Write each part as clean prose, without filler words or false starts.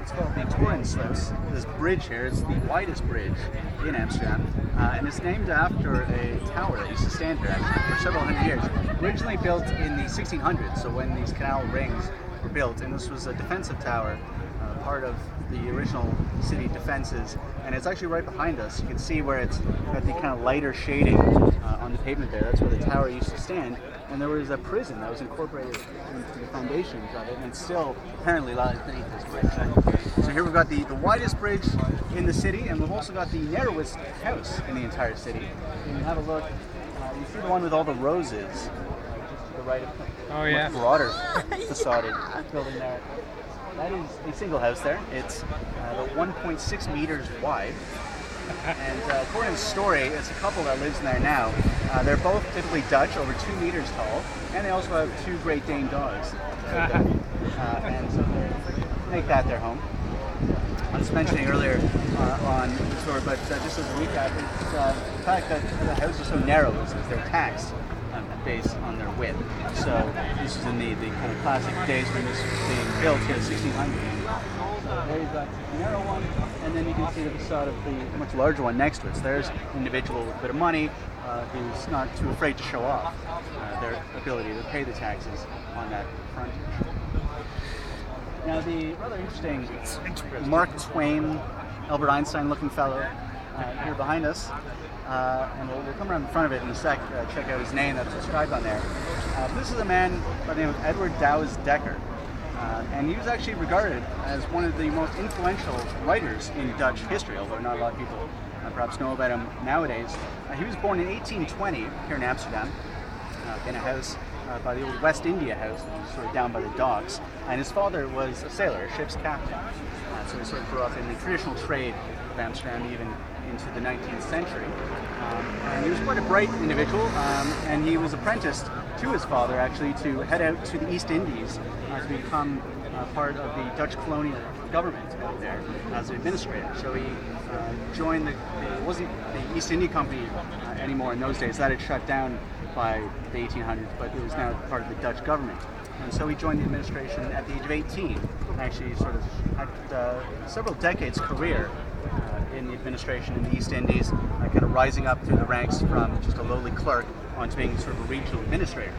It's called the Torenslot. This bridge here is the widest bridge in Amsterdam, and it's named after a tower that used to stand here actually for several hundred years. Originally built in the 1600s, so when these canal rings were built, and this was a defensive tower, part of the original city defenses, and it's actually right behind us. You can see where it's got the kind of lighter shading on the pavement there. That's where the tower used to stand, and there was a prison that was incorporated into the foundations of it, and it still apparently lies beneath this bridge. So here we've got the widest bridge in the city, and we've also got the narrowest house in the entire city. You can have a look. You see the one with all the roses, just to the right of yeah. much broader facaded building there. That is a single house there. It's about 1.6 meters wide. And according to the story, it's a couple that lives in there now. They're both typically Dutch, over 2 meters tall, and they also have 2 Great Dane dogs. And so they make that their home. I was mentioning earlier on the tour, but just as a recap, it's the fact that the houses are so narrow is because they're taxed based on their width. So this is in the kind of classic days when this was being built here in 1600. So there you've got the narrow one, and then you can see the facade of the much larger one next to it. So there's an individual with a bit of money who's not too afraid to show off their ability to pay the taxes on that frontage. Now the rather interesting Mark Twain, Albert Einstein looking fellow here behind us, and we'll come around in front of it in a sec, check out his name that's inscribed on there. This is a man by the name of Edward Douwes Dekker, and he was actually regarded as one of the most influential writers in Dutch history, although not a lot of people perhaps know about him nowadays. He was born in 1820 here in Amsterdam, in a house by the old West India House, that was sort of down by the docks, and his father was a sailor, a ship's captain. So he sort of grew up in the traditional trade of Amsterdam, even into the 19th century. And he was quite a bright individual, and he was apprenticed to his father actually to head out to the East Indies to become part of the Dutch colonial government out there as an administrator. So he joined it wasn't the East India Company anymore in those days. That had shut down by the 1800s, but it was now part of the Dutch government. And so he joined the administration at the age of 18, and actually sort of had several decades career in the administration in the East Indies, kind of rising up through the ranks from just a lowly clerk onto being sort of a regional administrator.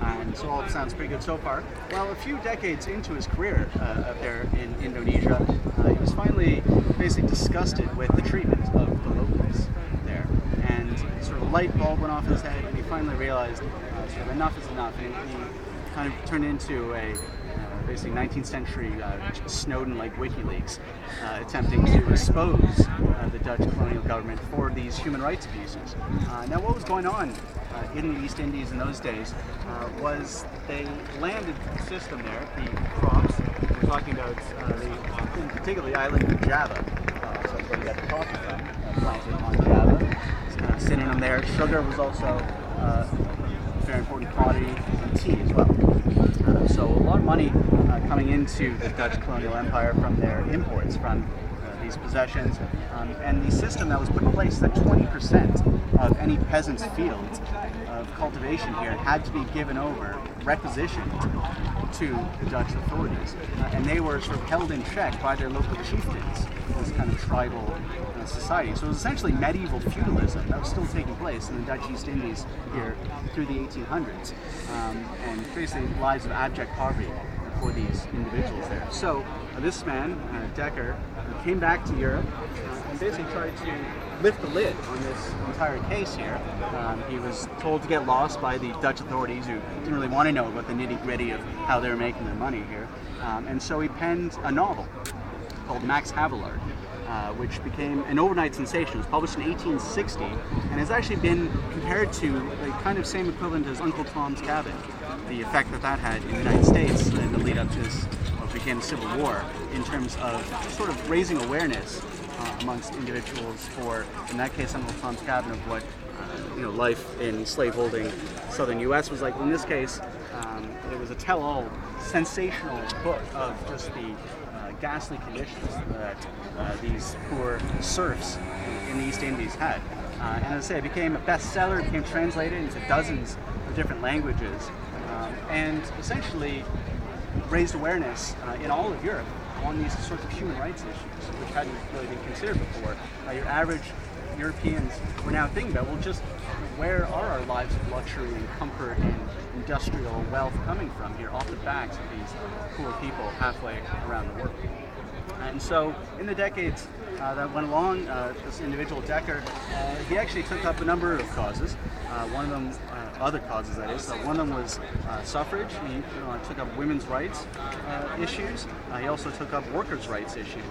And so all sounds pretty good so far. Well, a few decades into his career up there in Indonesia, he was finally basically disgusted with the treatment of the locals there. And sort of a light bulb went off his head, and he finally realized sort of enough is enough. And he kind of turned into a basically 19th century Snowden-like WikiLeaks, attempting to expose the Dutch colonial government for these human rights abuses. Now what was going on in the East Indies in those days was they landed the system there, the crops. We're talking about in particular the island of Java. So that's where we got the coffee from, planted on Java. It's synonym there. Sugar was also a very important commodity, and tea as well. So a lot of money coming into the Dutch colonial empire from their imports from these possessions, and the system that was put in place that 20% of any peasant's field of cultivation here had to be given over, requisitioned to the Dutch authorities, and they were sort of held in check by their local chieftains, this kind of tribal society. So it was essentially medieval feudalism that was still taking place in the Dutch East Indies here through the 1800s, and basically lives of abject poverty for these individuals there. So this man, Dekker, came back to Europe and basically tried to lift the lid on this entire case here. He was told to get lost by the Dutch authorities, who didn't really want to know about the nitty-gritty of how they were making their money here. And so he penned a novel called Max Havelaar, which became an overnight sensation. It was published in 1860 and has actually been compared to the kind of same equivalent as Uncle Tom's Cabin, the effect that had in the United States in the lead up to this, what became the Civil War, in terms of sort of raising awareness amongst individuals for, in that case, Uncle Tom's Cabin, of what life in slaveholding southern U.S. was like. In this case, it was a tell-all, sensational book of just the ghastly conditions that these poor serfs in the East Indies had. And as I say, it became a bestseller, it became translated into dozens of different languages, and essentially raised awareness in all of Europe on these sorts of human rights issues, which hadn't really been considered before. Your average Europeans were now thinking about, well, just where are our lives of luxury and comfort and industrial wealth coming from here off the backs of these poor people halfway around the world? And so in the decades that went along, this individual Decker, he actually took up a number of causes. One of them, other causes that is, one of them was suffrage. He took up women's rights issues. He also took up workers' rights issues.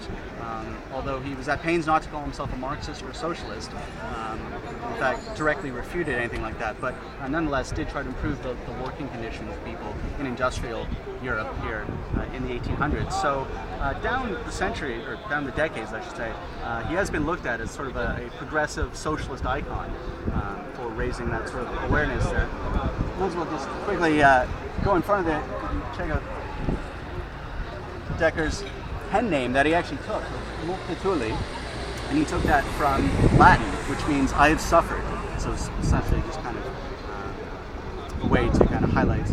Although he was at pains not to call himself a Marxist or a socialist, in fact directly refuted anything like that, but nonetheless did try to improve the working conditions of people in industrial Europe here in the 1800s. So down the century, or down the decades I should say, he has been looked at as sort of a progressive socialist icon for raising that sort of awareness there. Might as well just quickly go in front of it and check out Decker's pen name that he actually took, Multatuli, and he took that from Latin, which means I have suffered. So it's essentially just kind of a way to kind of highlight